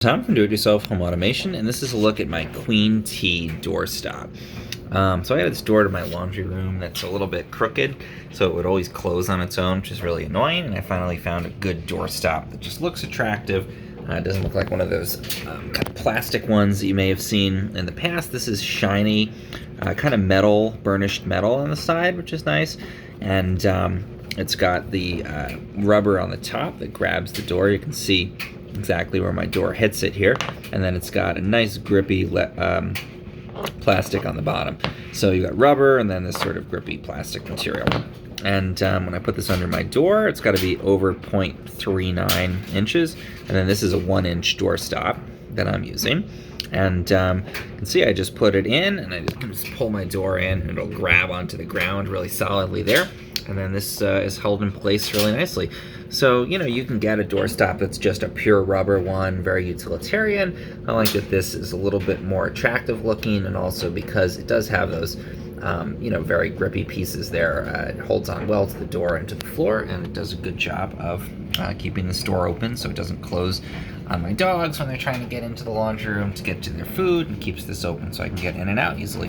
Tom from Do-It-Yourself Home Automation, and this is a look at my Queen T doorstop. So I got this door to my laundry room that's a little bit crooked, so it would always close on its own, which is really annoying, and I finally found a good doorstop that just looks attractive. It doesn't look like one of those kind of plastic ones that you may have seen in the past. This is shiny, kind of metal, burnished metal on the side, which is nice, and it's got the rubber on the top that grabs the door. You can see exactly where my door hits it here, and then it's got a nice grippy plastic on the bottom. So you got rubber and then this sort of grippy plastic material. And when I put this under my door, it's got to be over 0.39 inches, and then this is a 1-inch doorstop that I'm using. And you can see I just put it in, and I just pull my door in, and it'll grab onto the ground really solidly there. And then this is held in place really nicely. So, you can get a doorstop that's just a pure rubber one, very utilitarian. I like that this is a little bit more attractive looking, and also because it does have those, very grippy pieces there. It holds on well to the door and to the floor, and it does a good job of keeping this door open so it doesn't close on my dogs when they're trying to get into the laundry room to get to their food, and keeps this open so I can get in and out easily.